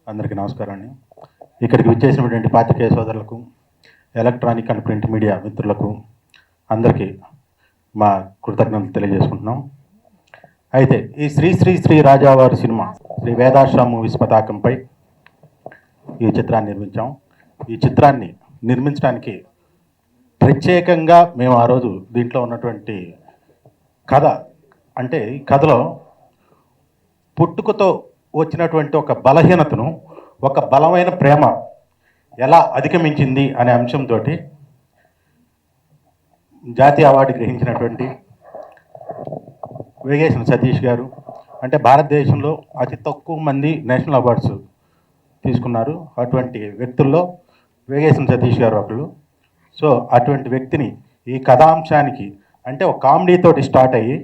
అందరికీ నమస్కారం అండి. ఇక్కడికి విచ్చేసినటువంటి పాత్రికేయ సోదరులకు, ఎలక్ట్రానిక్ అండ్ ప్రింట్ మీడియా మిత్రులకు అందరికీ మా కృతజ్ఞతలు తెలియజేసుకుంటున్నాం. అయితే ఈ శ్రీ శ్రీ శ్రీ రాజావారి సినిమా శ్రీ వేదాశ్రమ మూవీస్ పతాకంపై ఈ చిత్రాన్ని నిర్మించాం. ఈ చిత్రాన్ని నిర్మించడానికి ప్రత్యేకంగా మేము ఆ రోజు దీంట్లో ఉన్నటువంటి కథ అంటే ఈ కథలో పుట్టుకతో వచ్చినటువంటి ఒక బలహీనతను ఒక బలమైన ప్రేమ ఎలా అధిగమించింది అనే అంశంతో జాతీయ అవార్డు గ్రహించినటువంటి వేగేసిన సతీష్ గారు, అంటే భారతదేశంలో అతి తక్కువ మంది నేషనల్ అవార్డ్స్ తీసుకున్నారు. అటువంటి వ్యక్తుల్లో వేగేసిన సతీష్ గారు ఒకళ్ళు. సో అటువంటి వ్యక్తిని ఈ కథాంశానికి అంటే ఒక కామెడీతోటి స్టార్ట్ అయ్యి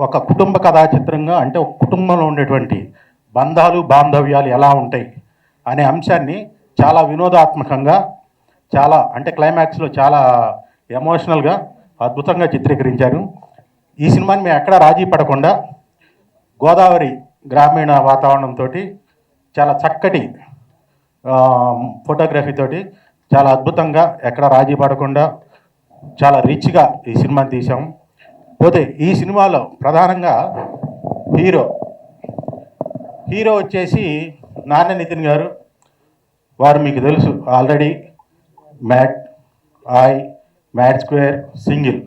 ఒక కుటుంబ కథా చిత్రంగా, అంటే ఒక కుటుంబంలో ఉండేటువంటి బంధాలు బాంధవ్యాలు ఎలా ఉంటాయి అనే అంశాన్ని చాలా వినోదాత్మకంగా, చాలా అంటే క్లైమాక్స్లో చాలా ఎమోషనల్గా అద్భుతంగా చిత్రీకరించారు. ఈ సినిమాని మేము ఎక్కడా రాజీ పడకుండా గోదావరి గ్రామీణ వాతావరణంతో చాలా చక్కటి ఫోటోగ్రఫీతోటి చాలా అద్భుతంగా ఎక్కడ రాజీ పడకుండా చాలా రిచ్గా ఈ సినిమాని తీసాం. పోతే ఈ సినిమాలో ప్రధానంగా హీరో వచ్చేసి నాన్న నితిన్ గారు. వారు మీకు తెలుసు ఆల్రెడీ మ్యాడ్ స్క్వేర్, సింగిల్,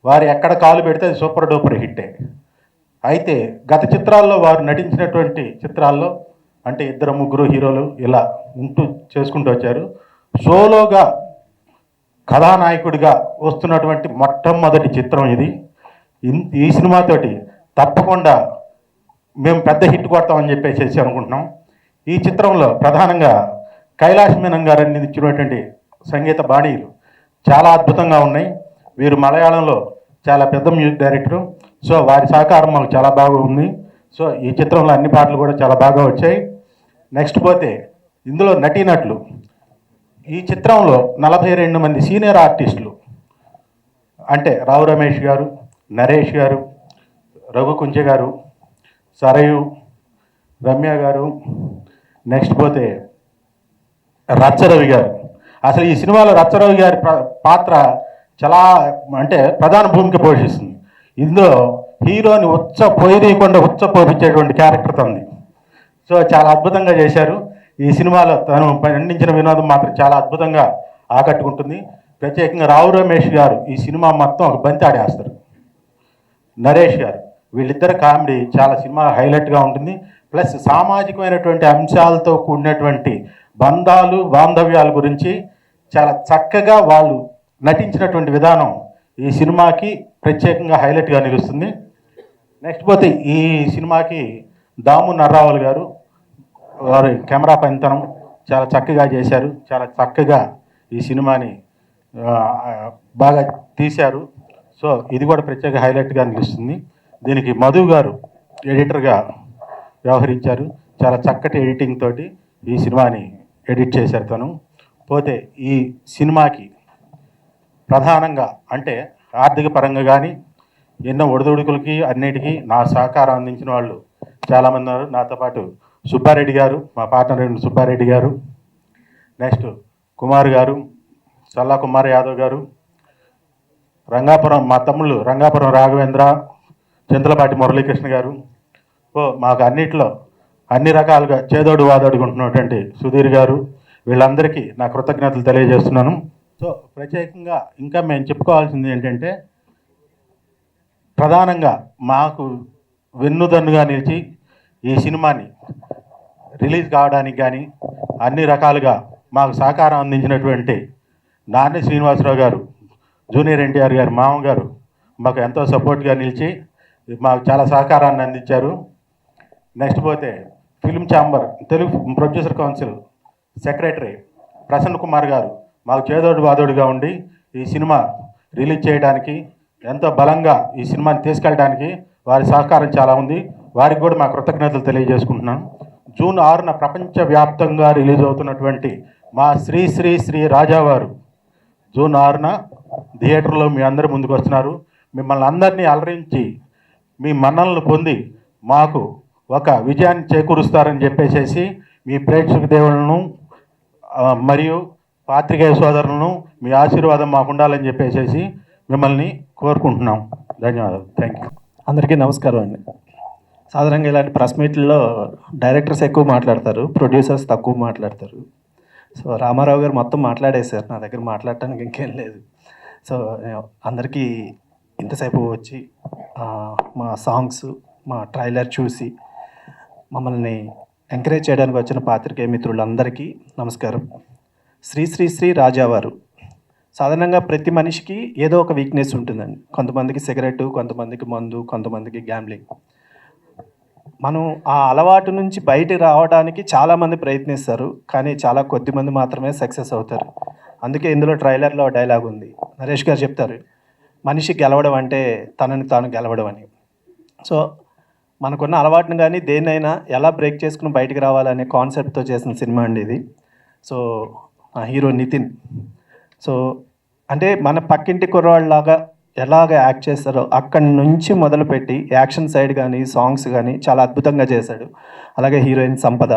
వారు ఎక్కడ కాలు పెడితే అది సూపర్ డూపర్ హిట్టే. అయితే గత చిత్రాల్లో వారు నటించినటువంటి చిత్రాల్లో అంటే ఇద్దరు ముగ్గురు హీరోలు ఇలా చేసుకుంటూ వచ్చారు. సోలోగా కథానాయకుడిగా వస్తున్నటువంటి మొట్టమొదటి చిత్రం ఇది. ఈ సినిమాతోటి తప్పకుండా మేము పెద్ద హిట్ కొడతామని చెప్పేసి అనుకుంటున్నాం. ఈ చిత్రంలో ప్రధానంగా కైలాష్ మీనన్ గారు అందించినటువంటి సంగీత బాణీలు చాలా అద్భుతంగా ఉన్నాయి. వీరు మలయాళంలో చాలా పెద్ద మ్యూజిక్ డైరెక్టరు. సో వారి సహకారం మాకు చాలా బాగా ఉంది. సో ఈ చిత్రంలో అన్ని పాటలు కూడా చాలా బాగా వచ్చాయి. నెక్స్ట్ పోతే ఇందులో నటీనటులు, ఈ చిత్రంలో 42 మంది సీనియర్ ఆర్టిస్టులు అంటే రావు రమేష్ గారు, నరేష్ గారు, రఘు కుంచె గారు, సరయు, రమ్య గారు, నెక్స్ట్ పోతే రచ్చరవి గారు. అసలు ఈ సినిమాలో రచ్చరవి గారి పాత్ర చాలా అంటే ప్రధాన భూమిక పోషిస్తుంది. ఇందులో హీరోని పోయకుండా పోపించేటువంటి క్యారెక్టర్ తంది. సో చాలా అద్భుతంగా చేశారు. ఈ సినిమాలో తను పండించిన వినోదం మాత్రం చాలా అద్భుతంగా ఆకట్టుకుంటుంది. ప్రత్యేకంగా రావు రమేష్ గారు ఈ సినిమా మొత్తం ఒక బంతి ఆడేస్తారు. నరేష్ గారు, వీళ్ళిద్దరు కామెడీ చాలా సినిమా హైలైట్గా ఉంటుంది. ప్లస్ సామాజికమైనటువంటి అంశాలతో కూడినటువంటి బంధాలు బాంధవ్యాల గురించి చాలా చక్కగా వాళ్ళు నటించినటువంటి విధానం ఈ సినిమాకి ప్రత్యేకంగా హైలైట్గా నిలుస్తుంది. నెక్స్ట్ పోతే ఈ సినిమాకి దాము నర్రావల్ గారు, వారి కెమెరా పనితనం చాలా చక్కగా చేశారు. చాలా చక్కగా ఈ సినిమాని బాగా తీశారు. సో ఇది కూడా ప్రత్యేక హైలైట్గా నిలుస్తుంది. దీనికి మధు గారు ఎడిటర్గా వ్యవహరించారు. చాలా చక్కటి ఎడిటింగ్ తోటి ఈ సినిమాని ఎడిట్ చేశారు తను. పోతే ఈ సినిమాకి ప్రధానంగా అంటే ఆర్థిక పరంగా కానీ ఎన్నో ఒడిదుడుకులకి అన్నిటికీ నా సహకారం అందించిన వాళ్ళు చాలామంది ఉన్నారు. నాతో పాటు సుబ్బారెడ్డి గారు, మా పార్ట్నర్ సుబ్బారెడ్డి గారు, నెక్స్ట్ కుమార్ గారు, చల్లా కుమార్ యాదవ్ గారు, రంగాపురం మా తమ్ముళ్ళు రంగాపురం రాఘవేంద్ర, చింతలపాటి మురళీకృష్ణ గారు. మాకు అన్నిట్లో అన్ని రకాలుగా చేదోడు వాదోడుకుంటున్నటువంటి సుధీర్ గారు, వీళ్ళందరికీ నా కృతజ్ఞతలు తెలియజేస్తున్నాను. సో ప్రత్యేకంగా ఇంకా మేము చెప్పుకోవాల్సింది ఏంటంటే ప్రధానంగా మాకు వెన్నుదన్నుగా నిలిచి ఈ సినిమాని రిలీజ్ కావడానికి కానీ అన్ని రకాలుగా మాకు సహకారం అందించినటువంటి నాని శ్రీనివాసరావు గారు, జూనియర్ ఎన్టీఆర్ గారు మామగారు మాకు ఎంతో సపోర్ట్గా నిలిచి మాకు చాలా సహకారాన్ని అందించారు. నెక్స్ట్ పోతే film chamber Telugu producer council secretary Prasanna Kumar గారు మాకు చేదోడు వాదోడుగా ఉండి ఈ సినిమా రిలీజ్ చేయడానికి ఎంతో బలంగా ఈ సినిమాని తీసుకెళ్ళడానికి వారి సహకారం చాలా ఉంది. వారికి కూడా మా కృతజ్ఞతలు తెలియజేసుకుంటున్నాను. జూన్ 6న ప్రపంచవ్యాప్తంగా రిలీజ్ అవుతున్నటువంటి మా శ్రీ శ్రీ శ్రీ రాజావారు జూన్ 6న థియేటర్లో మీ అందరూ ముందుకు వస్తున్నారు. మిమ్మల్ని అందరినీ అలరించి మీ మన్ననలు పొంది మాకు ఒక విజయాన్ని చేకూరుస్తారని చెప్పేసి మీ ప్రేక్షక దేవులను మరియు పాత్రికేయ సోదరులను మీ ఆశీర్వాదం మాకు ఉండాలని చెప్పేసి మిమ్మల్ని కోరుకుంటున్నాం. ధన్యవాదాలు. Thank you. అందరికీ నమస్కారం అండి. సాధారణంగా ఇలాంటి ప్రెస్ మీట్లలో డైరెక్టర్స్ ఎక్కువ మాట్లాడతారు, ప్రొడ్యూసర్స్ తక్కువ మాట్లాడతారు. సో రామారావు గారు మొత్తం మాట్లాడేశారు, నా దగ్గర మాట్లాడటానికి ఇంకేం లేదు. సో అందరికీ ఇంతసేపు వచ్చి మా సాంగ్స్, మా ట్రైలర్ చూసి మమ్మల్ని ఎంకరేజ్ చేయడానికి వచ్చిన పాత్రికేయ మిత్రులందరికీ నమస్కారం. శ్రీ శ్రీ శ్రీ రాజావారు. సాధారణంగా ప్రతి మనిషికి ఏదో ఒక వీక్నెస్ ఉంటుందండి. కొంతమందికి సిగరెట్, కొంతమందికి మందు, కొంతమందికి గ్యాంబ్లింగ్. మనం ఆ అలవాటు నుంచి బయటకు రావడానికి చాలామంది ప్రయత్నిస్తారు, కానీ చాలా కొద్ది మంది మాత్రమే సక్సెస్ అవుతారు. అందుకే ఇందులో ట్రైలర్లో డైలాగ్ ఉంది, నరేష్ గారు చెప్తారు, మనిషి గెలవడం అంటే తనని తాను గెలవడం అని. సో మనకున్న అలవాటును కానీ దేన్నైనా ఎలా బ్రేక్ చేసుకుని బయటకు రావాలనే కాన్సెప్ట్తో చేసిన సినిమా అండి ఇది. So hero Nitin. సో అంటే మన పక్కింటి కుర్రవాళ్ళలాగా ఎలాగ యాక్ట్ చేస్తారో అక్కడి నుంచి మొదలుపెట్టి యాక్షన్ సైడ్ కానీ సాంగ్స్ కానీ చాలా అద్భుతంగా చేశాడు. అలాగే హీరోయిన్ సంపద.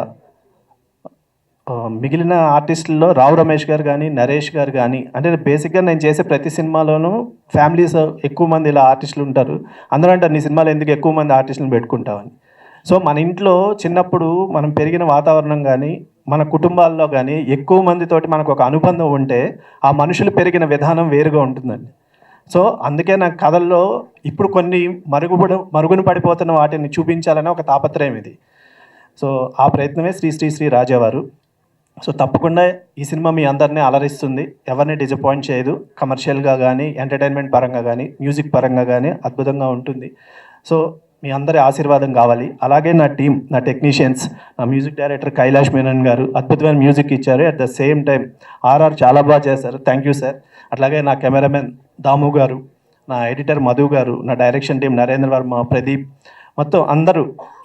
మిగిలిన ఆర్టిస్టుల్లో రావు రమేష్ గారు కానీ, నరేష్ గారు కానీ, అంటే బేసిక్గా నేను చేసే ప్రతి సినిమాలోనూ ఫ్యామిలీస్ ఎక్కువ మంది ఇలా ఆర్టిస్టులు ఉంటారు. అందరూ అంటారు నీ సినిమాలో ఎందుకు ఎక్కువ మంది ఆర్టిస్టులను పెట్టుకుంటామని. సో మన ఇంట్లో చిన్నప్పుడు మనం పెరిగిన వాతావరణం కానీ, మన కుటుంబాల్లో కానీ ఎక్కువ మందితోటి మనకు ఒక అనుబంధం ఉంటే ఆ మనుషులు పెరిగిన విధానం వేరుగా ఉంటుందండి. సో అందుకే నాకు కథల్లో ఇప్పుడు కొన్ని మరుగున పడిపోతున్న వాటిని చూపించాలని ఒక తాపత్రయం ఇది. సో ఆ ప్రయత్నమే శ్రీ శ్రీ శ్రీ రాజావారు. సో తప్పకుండా ఈ సినిమా మీ అందరినీ అలరిస్తుంది, ఎవరిని డిసప్పాయింట్ చేయదు. కమర్షియల్గా కానీ, ఎంటర్టైన్మెంట్ పరంగా కానీ, మ్యూజిక్ పరంగా కానీ అద్భుతంగా ఉంటుంది. సో మీ అందరి ఆశీర్వాదం కావాలి. అలాగే నా టీం, నా టెక్నీషియన్స్, నా మ్యూజిక్ డైరెక్టర్ కైలాష్ మేనన్ గారు అద్భుతమైన మ్యూజిక్ ఇచ్చారు. At the same time RR చాలా బాగా చేశారు, థ్యాంక్ యూ సార్. అట్లాగే నా కెమెరామెన్ దాము గారు, నా ఎడిటర్ మధు గారు, నా డైరెక్షన్ టీం నరేంద్ర వర్మ, ప్రదీప్, మొత్తం అందరూ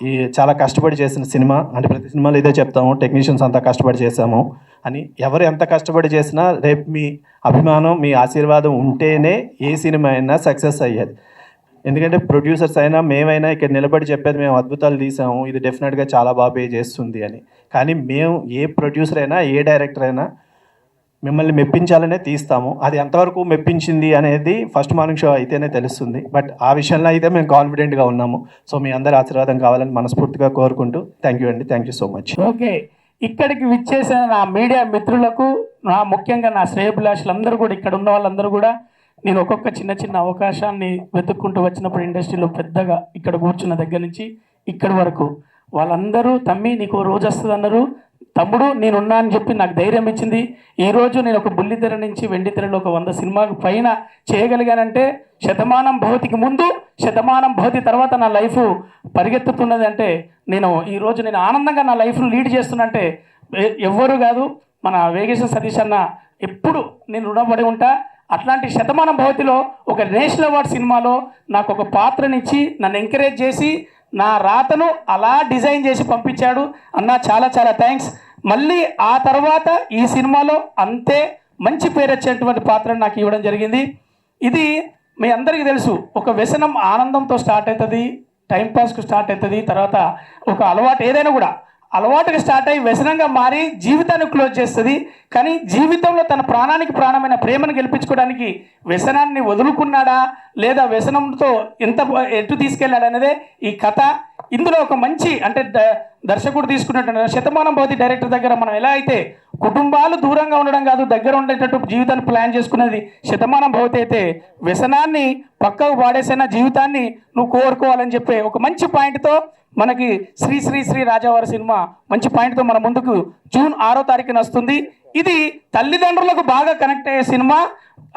ఈ చాలా కష్టపడి చేసిన సినిమా. అంటే ప్రతి సినిమాలో ఇదే చెప్తాము, టెక్నీషియన్స్ అంతా కష్టపడి చేశాము అని. ఎవరు ఎంత కష్టపడి చేసినా రేపు మీ అభిమానం, మీ ఆశీర్వాదం ఉంటేనే ఏ సినిమా అయినా సక్సెస్ అయ్యేది. ఎందుకంటే ప్రొడ్యూసర్స్ అయినా మేమైనా ఇక్కడ నిలబడి చెప్పేది మేము అద్భుతాలు తీసాము, ఇది డెఫినెట్గా చాలా బాగా పే చేస్తుంది అని. కానీ మేము ఏ ప్రొడ్యూసర్ అయినా, ఏ డైరెక్టర్ అయినా మిమ్మల్ని మెప్పించాలనే తీస్తాము. అది ఎంతవరకు మెప్పించింది అనేది ఫస్ట్ మార్నింగ్ షో అయితేనే తెలుస్తుంది. బట్ ఆ విషయంలో అయితే మేము కాన్ఫిడెంట్గా ఉన్నాము. సో మీ అందరి ఆశీర్వాదం కావాలని మనస్ఫూర్తిగా కోరుకుంటూ థ్యాంక్ యూ అండి. Thank you so much. Okay, ఇక్కడికి విచ్చేసిన నా మీడియా మిత్రులకు, ముఖ్యంగా నా శ్రేయభిలాషులందరూ కూడా, ఇక్కడ ఉన్న వాళ్ళందరూ కూడా, నేను ఒక్కొక్క చిన్న చిన్న అవకాశాన్ని వెతుక్కుంటూ వచ్చినప్పుడు ఇండస్ట్రీలో పెద్దగా ఇక్కడ కూర్చున్న దగ్గర నుంచి ఇక్కడి వరకు వాళ్ళందరూ తమ్మి నీకు రోజు వస్తుంది అన్నారు, తమ్ముడు నేనున్నా అని చెప్పి నాకు ధైర్యం ఇచ్చింది. ఈరోజు నేను ఒక బుల్లితెర నుంచి వెండితెరలో ఒక 100 సినిమాకు పైన చేయగలిగానంటే శతమానం భవతికి ముందు, శతమానం భవతి తర్వాత నా లైఫ్ పరిగెత్తుతున్నది అంటే ఈరోజు నేను ఆనందంగా నా లైఫ్ను లీడ్ చేస్తున్నంటే ఎవ్వరు కాదు, మన వేగేశ్వర సతీష్ అన్న ఎప్పుడు నేను రుణపడి ఉంటా. అట్లాంటి శతమానం భవతిలో ఒక నేషనల్ అవార్డ్ సినిమాలో నాకు ఒక పాత్రనిచ్చి నన్ను ఎంకరేజ్ చేసి నా రాతను అలా డిజైన్ చేసి పంపించాడు అన్న, చాలా చాలా థ్యాంక్స్. మళ్ళీ ఆ తర్వాత ఈ సినిమాలో అంతే మంచి పేరు వచ్చేటువంటి పాత్రను నాకు ఇవ్వడం జరిగింది. ఇది మీ అందరికీ తెలుసు, ఒక వ్యసనం ఆనందంతో స్టార్ట్ అవుతుంది, టైంపాస్కు స్టార్ట్ అవుతుంది, తర్వాత ఒక అలవాటు ఏదైనా కూడా అలవాటుగా స్టార్ట్ అయ్యి వ్యసనంగా మారి జీవితాన్ని క్లోజ్ చేస్తుంది. కానీ జీవితంలో తన ప్రాణానికి ప్రాణమైన ప్రేమను గెలిపించుకోవడానికి వ్యసనాన్ని వదులుకున్నాడా లేదా వ్యసనంతో ఎటు తీసుకెళ్ళాడు అనేదే ఈ కథ. ఇందులో ఒక మంచి అంటే దర్శకుడు తీసుకున్నట్టు శతమానం భవతి డైరెక్టర్ దగ్గర మనం ఎలా అయితే కుటుంబాలు దూరంగా ఉండడం కాదు, దగ్గర ఉండేటట్టు జీవితాన్ని ప్లాన్ చేసుకునేది శతమానం భవతి అయితే, వ్యసనాన్ని పక్కకు పాడేసైనా జీవితాన్ని నువ్వు కోరుకోవాలని చెప్పే ఒక మంచి పాయింట్తో మనకి శ్రీ శ్రీ శ్రీ రాజావారి సినిమా మంచి పాయింట్తో మన ముందుకు జూన్ 6వ తారీఖున వస్తుంది. ఇది తల్లిదండ్రులకు బాగా కనెక్ట్ అయ్యే సినిమా.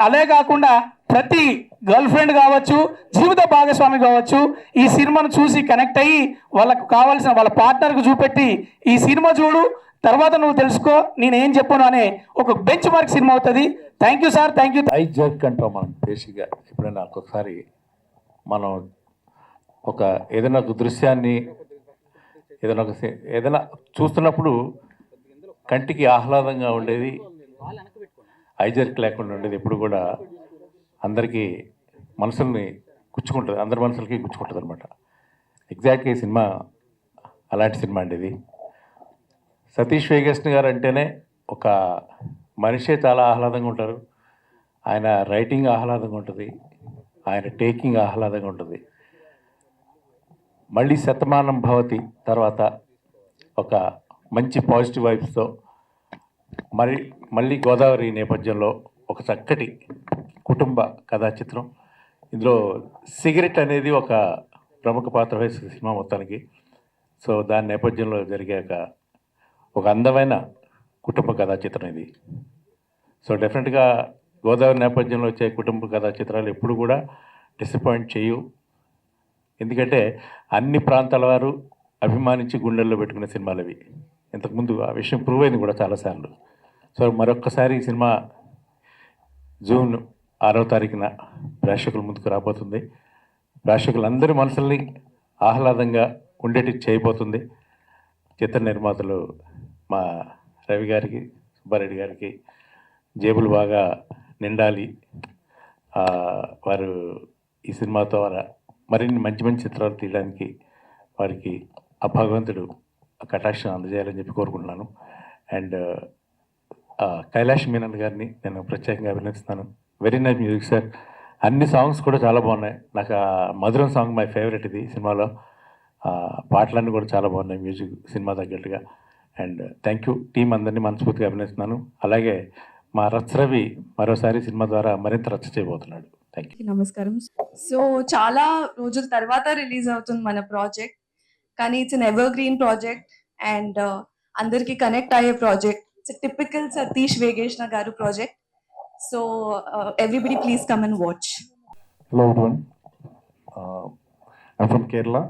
అదే కాకుండా ప్రతి గర్ల్ ఫ్రెండ్ కావచ్చు, జీవిత భాగస్వామి కావచ్చు, ఈ సినిమాను చూసి కనెక్ట్ అయ్యి వాళ్ళకు కావాల్సిన వాళ్ళ పార్ట్నర్కు చూపెట్టి ఈ సినిమా చూడు, తర్వాత నువ్వు తెలుసుకో నేనేం చెప్పాను అనే ఒక బెంచ్ మార్క్ సినిమా అవుతుంది. Thank you sir, thank you. I jerk అంటాం మనం బేసిక్గా. ఎప్పుడైనా ఒక్కొక్కసారి మనం ఒక ఏదైనా ఒక దృశ్యాన్ని ఏదైనా చూస్తున్నప్పుడు కంటికి ఆహ్లాదంగా ఉండేది ఐజర్క్ లేకుండా ఉండేది ఎప్పుడు కూడా అందరికీ మనసుల్ని గుచ్చుకుంటుంది, అందరి మనసులకి గుచ్చుకుంటుంది అనమాట. ఎగ్జాక్ట్గా ఈ సినిమా అలాంటి సినిమా అండి. ఇది సతీష్ వేగేశ్న గారు అంటేనే ఒక మనిషే చాలా ఆహ్లాదంగా ఉంటారు. ఆయన రైటింగ్ ఆహ్లాదంగా ఉంటుంది, ఆయన టేకింగ్ ఆహ్లాదంగా ఉంటుంది. మళ్ళీ శతమానం భవతి తర్వాత ఒక మంచి పాజిటివ్ వైబ్స్తో మళ్ళీ గోదావరి నేపథ్యంలో ఒక చక్కటి కుటుంబ కథా చిత్రం. ఇందులో సిగరెట్ అనేది ఒక ప్రముఖ పాత్ర వహిస్తుంది సినిమా మొత్తానికి. సో దాని నేపథ్యంలో జరిగాక ఒక అందమైన కుటుంబ కథా చిత్రం ఇది. సో డెఫినెట్గా గోదావరి నేపథ్యంలో వచ్చే కుటుంబ కథా చిత్రాలు ఎప్పుడు కూడా డిసప్పాయింట్ చేయవు. ఎందుకంటే అన్ని ప్రాంతాల వారు అభిమానించి గుండెల్లో పెట్టుకునే సినిమాలు అవి. ఇంతకుముందు ఆ విషయం ప్రూవ్ అయింది కూడా చాలాసార్లు. సో మరొక్కసారి ఈ సినిమా జూన్ 6వ తారీఖున ప్రేక్షకుల ముందుకు రాబోతుంది. ప్రేక్షకులందరి మనసుల్ని ఆహ్లాదంగా ఉండేటి చేయబోతుంది. చిత్ర నిర్మాతలు మా రవి గారికి, సుబ్బారెడ్డి గారికి జేబులు బాగా నిండాలి. వారు ఈ సినిమాతో మరిన్ని మంచి మంచి చిత్రాలు తీయడానికి వారికి ఆ భగవంతుడు ఆ కటాక్షం అందజేయాలని చెప్పి కోరుకుంటున్నాను. అండ్ కైలాష్ మీనన్ గారిని నేను ప్రత్యేకంగా అభినందిస్తున్నాను. Very nice music sir. అన్ని సాంగ్స్ కూడా చాలా బాగున్నాయి. నాకు ఆ మధురం సాంగ్ మై ఫేవరెట్ ఇది సినిమాలో. పాటలన్నీ కూడా చాలా బాగున్నాయి మ్యూజిక్ సినిమా తగ్గట్టుగా. అండ్ థ్యాంక్ యూ టీం అందరినీ మనస్ఫూర్తిగా అభినందిస్తున్నాను. అలాగే మా రవి మరోసారి సినిమా ద్వారా మరింత రచ్చ చేయబోతున్నాడు. Thank you. నమస్కారం. సో చాలా రోజుల తర్వాత రిలీజ్ అవుతుంది మన ప్రాజెక్ట్, కానీ it's an evergreen project and అందరికి కనెక్ట్ అయ్యే project. It's typical Satish Vegesna గారు project. So everybody please come and watch. Hello everyone. I'm from Kerala.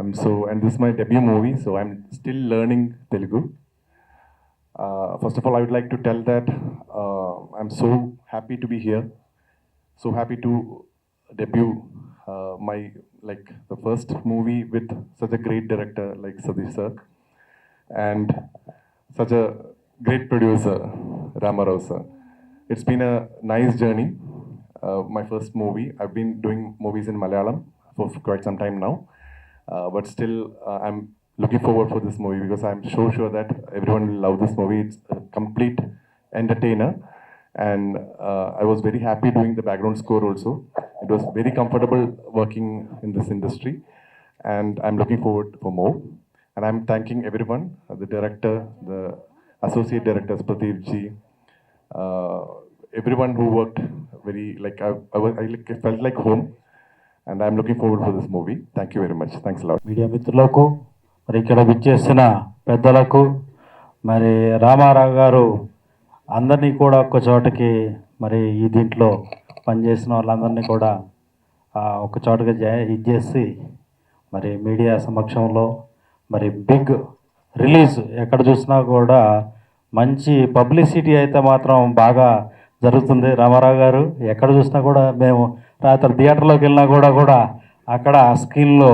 And this is my debut movie, so I'm still learning Telugu. First of all, I would like to tell that I'm so happy to be here, so happy to debut the first movie with such a great director like Satish sir, and such a great producer Ramarao sir. It's been a nice journey. My first movie. I've been doing movies in Malayalam for quite some time now, but still I'm looking forward for this movie because I'm so sure that everyone will love this movie. It's a complete entertainer, and I was very happy doing the background score also. It was very comfortable working in this industry, and I'm looking forward for more. And I'm thanking everyone, the director, the associate directors, Pradeep ji, everyone who worked very, I felt like home, and I'm looking forward for this movie. Thank you very much. Thanks a lot. Media మిత్రులకు, మరి ఇక్కడ విచ్చేసిన పెద్దలకు, మరి రామారావు గారు అందరినీ కూడా ఒక్క చోటకి, మరి ఈ దీంట్లో పనిచేసిన వాళ్ళందరినీ కూడా ఒక చోటగా ఇచ్చేసి మరి మీడియా సమక్షంలో మరి బిగ్ రిలీజ్ ఎక్కడ చూసినా కూడా మంచి పబ్లిసిటీ అయితే మాత్రం బాగా జరుగుతుంది. రామారావు గారు ఎక్కడ చూసినా కూడా మేము రాత్రి థియేటర్లోకి వెళ్ళినా కూడా అక్కడ స్క్రీన్లో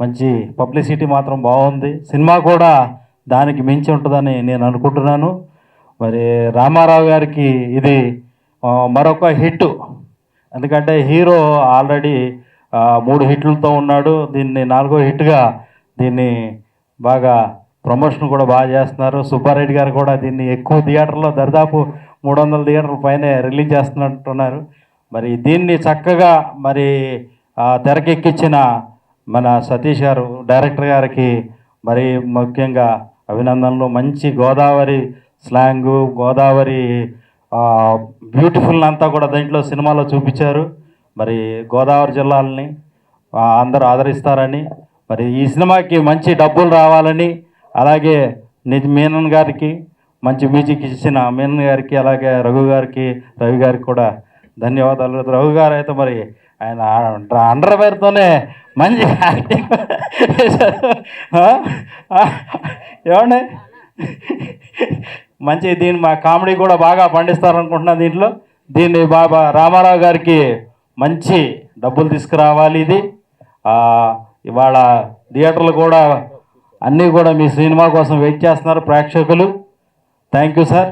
మంచి పబ్లిసిటీ మాత్రం బాగుంది. సినిమా కూడా దానికి మించి ఉంటుందని నేను అనుకుంటున్నాను. మరి రామారావు గారికి ఇది మరొక హిట్. ఎందుకంటే హీరో ఆల్రెడీ 3 హిట్లతో ఉన్నాడు. దీన్ని 4వ హిట్గా దీన్ని బాగా ప్రమోషన్ కూడా బాగా చేస్తున్నారు. సుబ్బారెడ్డి గారు కూడా దీన్ని ఎక్కువ థియేటర్లో దాదాపు 300 థియేటర్ల పైనే రిలీజ్ చేస్తున్నట్టున్నారు. మరి దీన్ని చక్కగా మరి తెరకెక్కించిన మన సతీష్ గారు డైరెక్టర్ గారికి మరి ముఖ్యంగా అభినందనలు. మంచి గోదావరి స్లాంగు, గోదావరి బ్యూటిఫుల్ అంతా కూడా దీంట్లో సినిమాలో చూపించారు. మరి గోదావరి జిల్లాలని అందరూ ఆదరిస్తారని, మరి ఈ సినిమాకి మంచి డబ్బులు రావాలని, అలాగే మీనన్ గారికి మంచి మ్యూజిక్ ఇచ్చిన మీనన్ గారికి, అలాగే రవి గారికి కూడా ధన్యవాదాలు. రఘు గారు అయితే మరి ఆయన అండర్వేర్తోనే మంచి యాక్టింగ్ ఏమండి, మంచి దీన్ని మా కామెడీ కూడా బాగా పండిస్తారనుకుంటున్నాను. దీన్ని బాబా రామారావు గారికి మంచి డబ్బులు తీసుకురావాలి. ఇది ఇవాళ థియేటర్లు కూడా అన్నీ కూడా మీ సినిమా కోసం వెయిట్ చేస్తున్నారు ప్రేక్షకులు. Thank you sir.